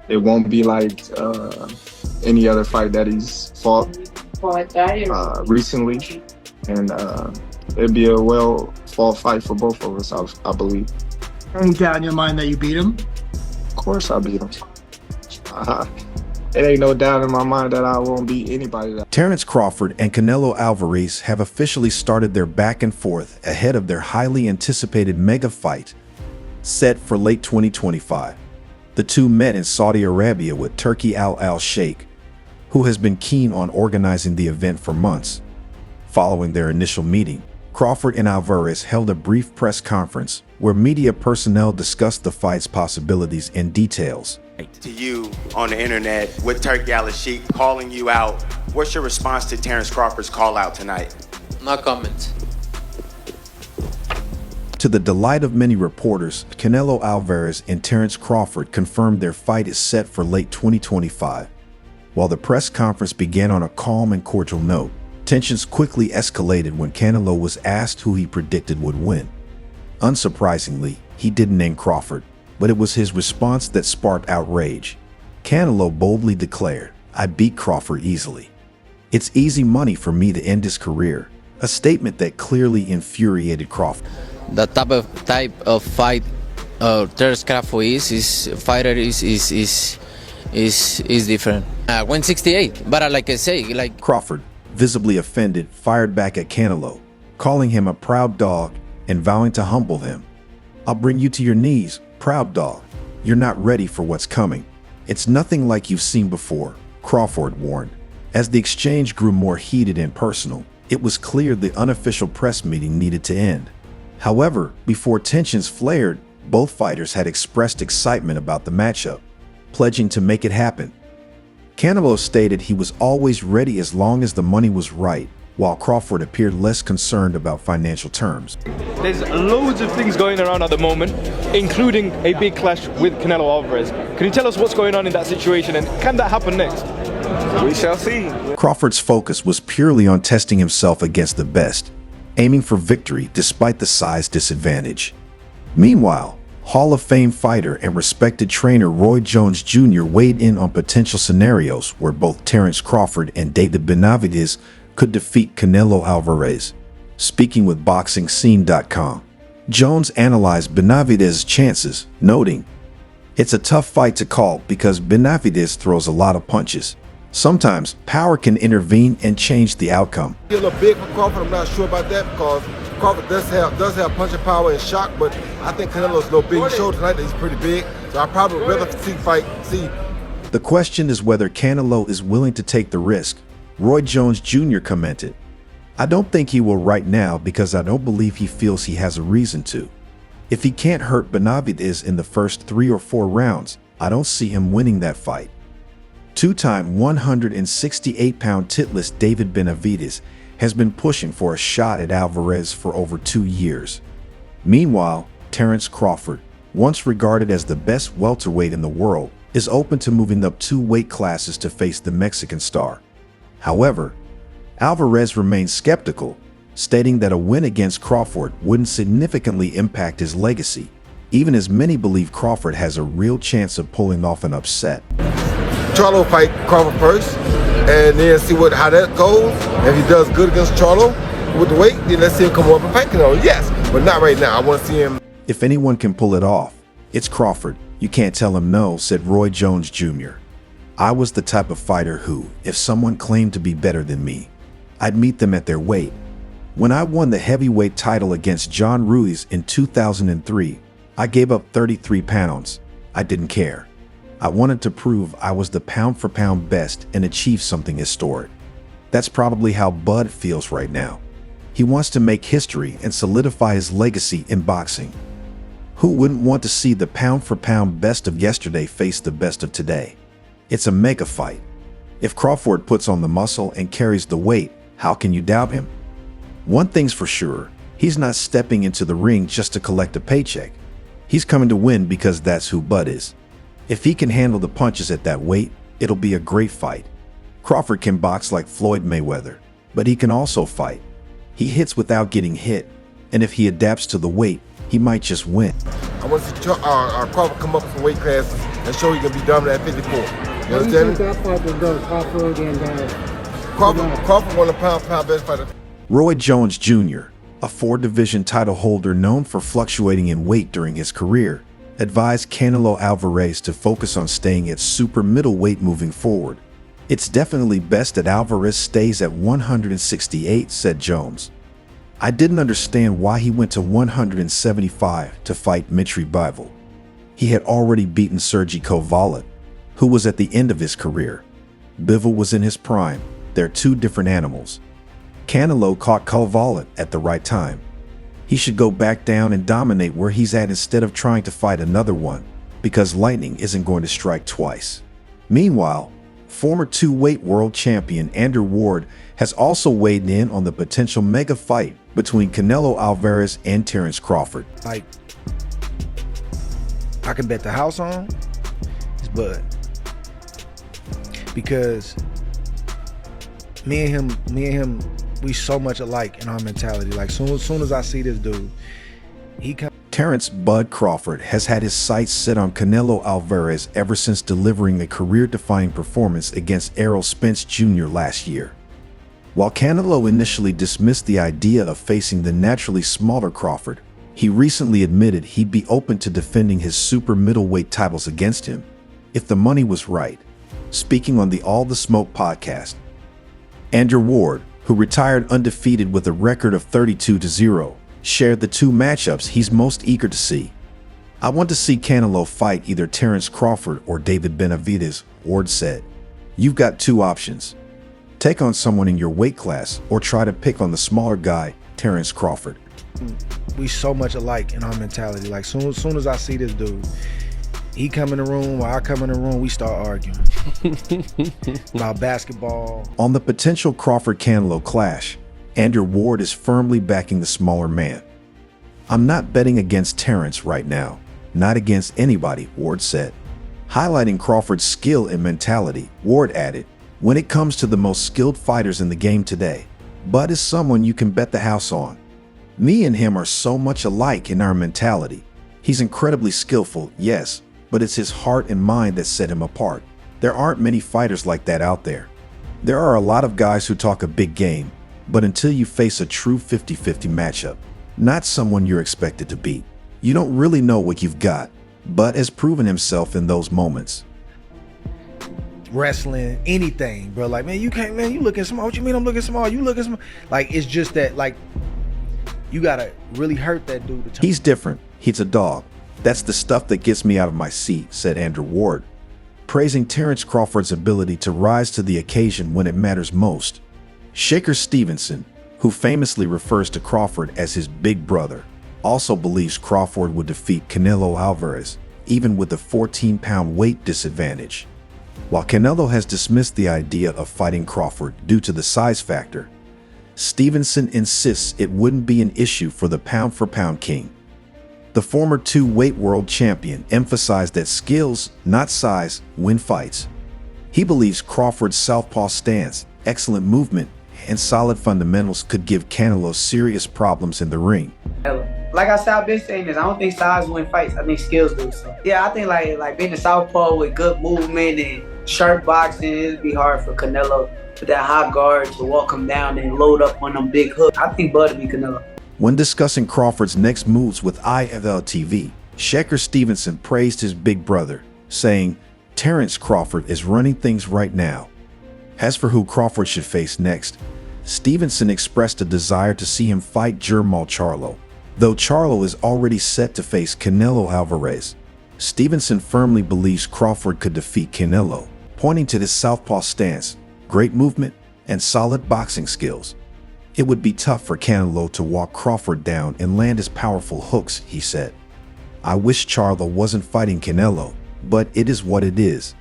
It won't be like any other fight that he's fought recently, and it'd be a well fought fight for both of us, I believe. Any doubt in your mind that you beat him? Of course, I beat him. It ain't no doubt in my mind that I won't beat anybody. Terence Crawford and Canelo Alvarez have officially started their back and forth ahead of their highly anticipated mega fight set for late 2025. The two met in Saudi Arabia with Turki Al Sheikh, who has been keen on organizing the event for months. Following their initial meeting, Crawford and Alvarez held a brief press conference where media personnel discussed the fight's possibilities and details. To you on the internet with Turki Al Sheikh calling you out, what's your response to Terence Crawford's call out tonight? No comment. To the delight of many reporters, Canelo Alvarez and Terence Crawford confirmed their fight is set for late 2025. While the press conference began on a calm and cordial note, tensions quickly escalated when Canelo was asked who he predicted would win. Unsurprisingly, he didn't name Crawford, but it was his response that sparked outrage. Canelo boldly declared, "I beat Crawford easily. It's easy money for me to end his career," a statement that clearly infuriated Crawford. The type of fight Terence Crawford is different. 168, but like I say, Crawford, visibly offended, fired back at Canelo, calling him a proud dog and vowing to humble him. "I'll bring you to your knees, proud dog. You're not ready for what's coming. It's nothing like you've seen before," Crawford warned. As the exchange grew more heated and personal, it was clear the unofficial press meeting needed to end. However, before tensions flared, both fighters had expressed excitement about the matchup, pledging to make it happen. Canelo stated he was always ready as long as the money was right, while Crawford appeared less concerned about financial terms. There's loads of things going around at the moment, including a big clash with Canelo Alvarez. Can you tell us what's going on in that situation, and can that happen next? We shall see. Crawford's focus was purely on testing himself against the best, aiming for victory despite the size disadvantage. Meanwhile, Hall of Fame fighter and respected trainer Roy Jones Jr. weighed in on potential scenarios where both Terence Crawford and David Benavidez could defeat Canelo Alvarez. Speaking with BoxingScene.com, Jones analyzed Benavidez's chances, noting, "It's a tough fight to call because Benavidez throws a lot of punches. Sometimes power can intervene and change the outcome." A little big for Crawford. I'm not sure about that because Crawford does have punching power and shock, but I think Canelo's a little big. He showed tonight that he's pretty big, so I probably would rather see. The question is whether Canelo is willing to take the risk. Roy Jones Jr. commented, "I don't think he will right now because I don't believe he feels he has a reason to. If he can't hurt Benavidez in the first 3 or 4 rounds, I don't see him winning that fight." Two-time 168-pound titless David Benavidez has been pushing for a shot at Alvarez for over 2 years. Meanwhile, Terence Crawford, once regarded as the best welterweight in the world, is open to moving up 2 weight classes to face the Mexican star. However, Alvarez remains skeptical, stating that a win against Crawford wouldn't significantly impact his legacy, even as many believe Crawford has a real chance of pulling off an upset. Charlo fight Crawford first, and then see how that goes. If he does good against Charlo with the weight, then let's see him come up and fight Canelo. Yes, but not right now. I want to see him. "If anyone can pull it off, it's Crawford. You can't tell him no," said Roy Jones Jr. "I was the type of fighter who, if someone claimed to be better than me, I'd meet them at their weight. When I won the heavyweight title against John Ruiz in 2003, I gave up 33 pounds. I didn't care. I wanted to prove I was the pound-for-pound best and achieve something historic. That's probably how Bud feels right now. He wants to make history and solidify his legacy in boxing. Who wouldn't want to see the pound-for-pound best of yesterday face the best of today? It's a mega fight. If Crawford puts on the muscle and carries the weight, how can you doubt him? One thing's for sure, he's not stepping into the ring just to collect a paycheck. He's coming to win because that's who Bud is. If he can handle the punches at that weight, it'll be a great fight. Crawford can box like Floyd Mayweather, but he can also fight. He hits without getting hit, and if he adapts to the weight, he might just win. I want to see Crawford come up some weight classes and show he can be dominant at 54. You How do you understand think me? that fight will go, Crawford and Crawford won the pound best fighter. Roy Jones Jr., a 4-division title holder known for fluctuating in weight during his career, advised Canelo Alvarez to focus on staying at super middleweight moving forward. It's definitely best that Alvarez stays at 168, said Jones. I didn't understand why he went to 175 to fight Mitch Bivol. He had already beaten Sergey Kovalev, who was at the end of his career. Bivol was in his prime. They're two different animals. Canelo caught Kovalev at the right time. He should go back down and dominate where he's at instead of trying to fight another one, because lightning isn't going to strike twice. Meanwhile, former two-weight world champion Andrew Ward has also weighed in on the potential mega fight between Canelo Alvarez and Terence Crawford. Like, I can bet the house on is Bud, because me and him, we so much alike in our mentality. Like, soon as I see this dude, he comes. Terence "Bud" Crawford has had his sights set on Canelo Alvarez ever since delivering a career-defining performance against Errol Spence Jr. last year. While Canelo initially dismissed the idea of facing the naturally smaller Crawford, he recently admitted he'd be open to defending his super middleweight titles against him, if the money was right. Speaking on the All the Smoke podcast, Andrew Ward, who retired undefeated with a record of 32-0, shared the two matchups he's most eager to see. I want to see Canelo fight either Terence Crawford or David Benavidez, Ward said. You've got two options. Take on someone in your weight class or try to pick on the smaller guy, Terence Crawford. We so much alike in our mentality. Like, soon as I see this dude, he come in the room or I come in the room, we start arguing about basketball. On the potential Crawford-Canelo clash, Andrew Ward is firmly backing the smaller man. I'm not betting against Terence right now, not against anybody, Ward said. Highlighting Crawford's skill and mentality, Ward added, when it comes to the most skilled fighters in the game today, Bud is someone you can bet the house on. Me and him are so much alike in our mentality. He's incredibly skillful, yes, but it's his heart and mind that set him apart. There aren't many fighters like that out there. There are a lot of guys who talk a big game, but until you face a true 50-50 matchup, not someone you're expected to beat, you don't really know what you've got. Bud has proven himself in those moments. Wrestling, anything, bro. Like, man, you can't, man, you looking small. What you mean I'm looking small? You looking small. Like, it's just that, like, you gotta really hurt that dude. He's different. He's a dog. That's the stuff that gets me out of my seat, said Andrew Ward, praising Terence Crawford's ability to rise to the occasion when it matters most. Shaker Stevenson, who famously refers to Crawford as his big brother, also believes Crawford would defeat Canelo Alvarez, even with a 14-pound weight disadvantage. While Canelo has dismissed the idea of fighting Crawford due to the size factor, Stevenson insists it wouldn't be an issue for the pound-for-pound king. The former two-weight world champion emphasized that skills, not size, win fights. He believes Crawford's southpaw stance, excellent movement, and solid fundamentals could give Canelo serious problems in the ring. Like I said, I've been saying this. I don't think size win fights. I think skills do. So yeah, I think like being a southpaw with good movement and sharp boxing, it'd be hard for Canelo with that high guard to walk him down and load up on them big hooks. I think Bud would be Canelo. When discussing Crawford's next moves with IFL TV, Shaker Stevenson praised his big brother, saying, Terence Crawford is running things right now. As for who Crawford should face next, Stevenson expressed a desire to see him fight Jermall Charlo. Though Charlo is already set to face Canelo Alvarez, Stevenson firmly believes Crawford could defeat Canelo, pointing to his southpaw stance, great movement, and solid boxing skills. It would be tough for Canelo to walk Crawford down and land his powerful hooks, he said. I wish Charlo wasn't fighting Canelo, but it is what it is.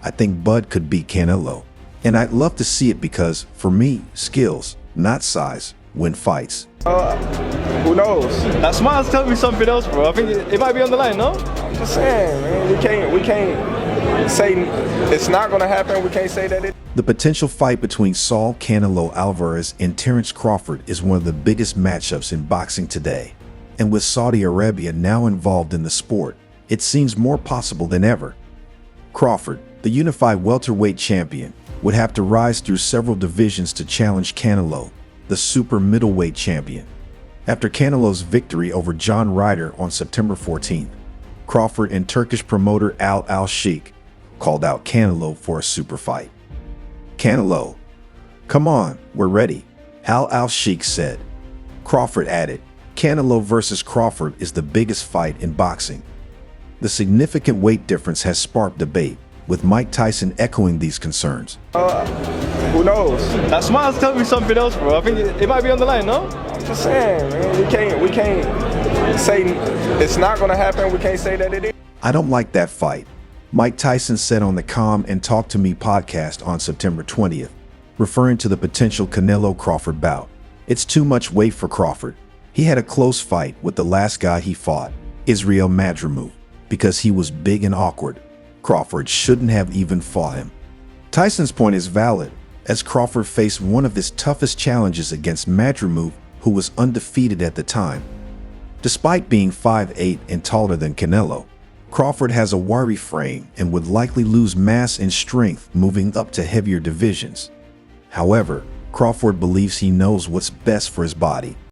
I think Bud could beat Canelo, and I'd love to see it because, for me, skills, not size, win fights. Who knows? That smile's telling me something else, bro. I think it might be on the line, no? I'm just saying, man, we can't say it's not gonna happen. We can't say that it. The potential fight between Saul Canelo Alvarez and Terence Crawford is one of the biggest matchups in boxing today. And with Saudi Arabia now involved in the sport, it seems more possible than ever. Crawford, the unified welterweight champion, would have to rise through several divisions to challenge Canelo, the super middleweight champion. After Canelo's victory over John Ryder on September 14th, Crawford and Turkish promoter Al-Sheikh called out Canelo for a super fight. "Canelo, come on, we're ready," Al-Sheikh said. Crawford added, "Canelo versus Crawford is the biggest fight in boxing." The significant weight difference has sparked debate, with Mike Tyson echoing these concerns. Who knows? That smile's telling me something else, bro. I think it might be on the line, no? I'm just saying, man. We can't say it's not gonna happen. We can't say that it is. "I don't like that fight," Mike Tyson said on the Calm and Talk to Me podcast on September 20th, referring to the potential Canelo-Crawford bout. "It's too much weight for Crawford. He had a close fight with the last guy he fought, Israel Madrimov, because he was big and awkward. Crawford shouldn't have even fought him." Tyson's point is valid, as Crawford faced one of his toughest challenges against Madrimov, who was undefeated at the time. Despite being 5'8" and taller than Canelo, Crawford has a wiry frame and would likely lose mass and strength moving up to heavier divisions. However, Crawford believes he knows what's best for his body